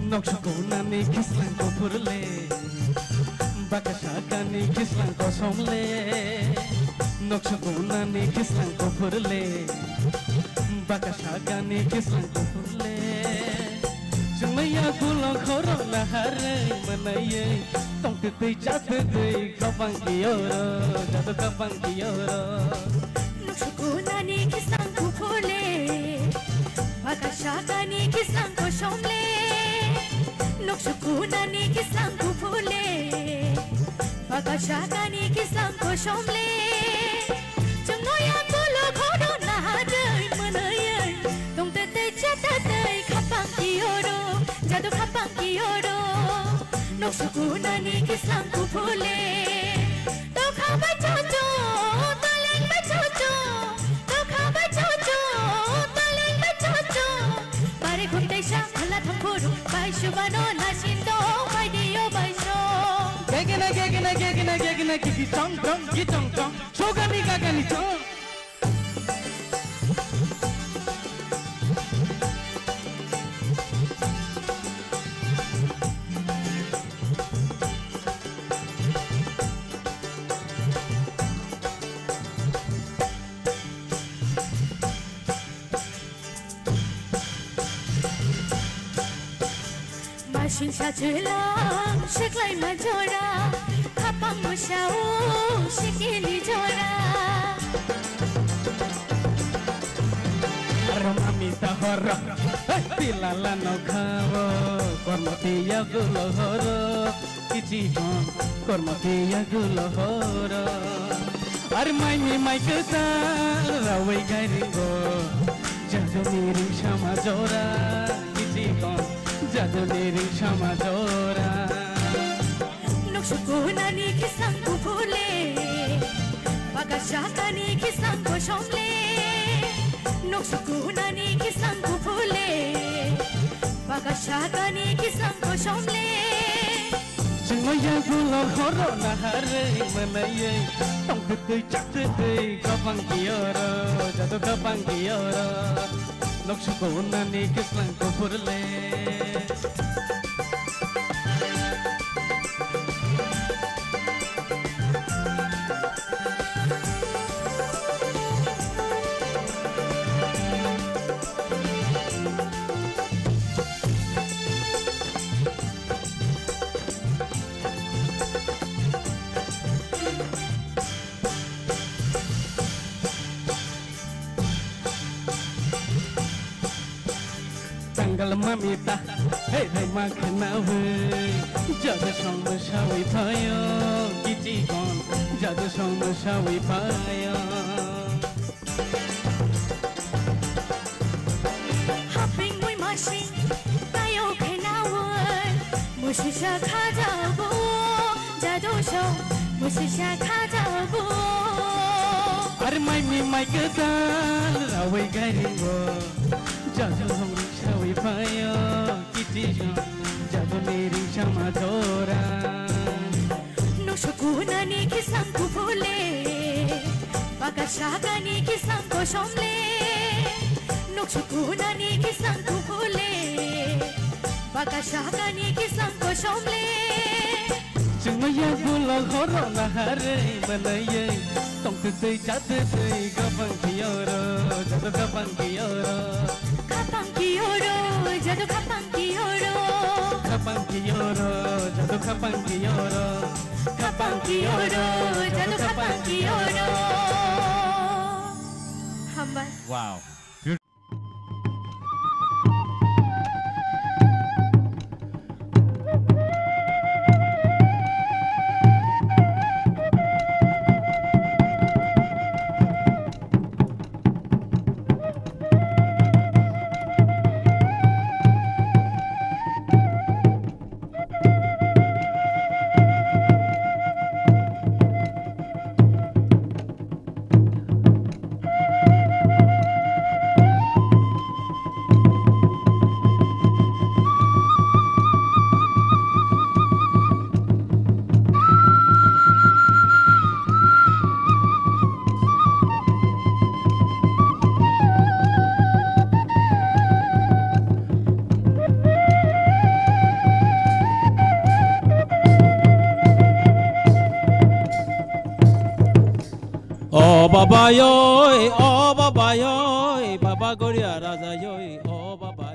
Noksukunani kislang ko purle Bakasakani kislang ko somle Noksukunani kislang ko purle Bakasakani kislang ko purle Jumaya kulong khoro lahare manaye Tong titay chatay kapang kiyoro Jado kapang kiyoro Noksukunani kislang ko purle Bakasakani kislang ko somle Noksukunani kislang ko purle Bakasakani kislang ko somle Jumaya kulong khoro lahare manaye Tong titay chatay kapang kiyoro Jado kapang kiyoro Noksukunani kislang ko purle Tokha ba chocho Taleng ba chocho Tokha ba chocho Taleng ba chocho Pare khuntai sha phala thampuru Bai shubano nasindo Bai dio bai sho Gegina Gigi chong chong Shogani gagani chong Mashin sa chulang Shiklay majora Kapang mo siya Shikili jora Ramamita horo Tilala no khavo Kormatiya gulo horo Kichikon Kormatiya gulo horo Armai mai kata Rawai gairingo Jado miring shama jora Kichikon Jado miring shama jora Noksukunani kislang ko purle Bakasakani kislang ko somle Noksukunani kislang ko purle Bakasakani kislang ko somle Jumaya gulo khoro lahare manaye Tong titay chatay kapang kiyoro Jado kapang kiyoro Noksukunani kislang ko purle Tanggal mamita Hey makna we Jado song mashawi payo Kichikon Jado song mashawi payo Hopping with machine Tayo kenawon Musisha kajabu Jado show Musisha kajabu Armai mai kata Rawai gairingo Jado song mashawi payo Kichikon Jado miring shama jora Noksukunani kislang ko purle Bakasakani kislang ko somle Noksukunani kislang ko purle Bakasakani kislang ko somle Jumaya gulo khoro lahare manaye Tong titay chatay kapang kiyoro Jado kapang kiyoro Kapang kiyoro Jado kapang kiyoro Kapang kiyoro Jado kapang kiyoro Kapang kiyoro Jado kapang kiyoro Hambal Wow. বাবা ঐ ও বাবা ঐ বাবা গড়িয়া রাজা ঐ ও বাবা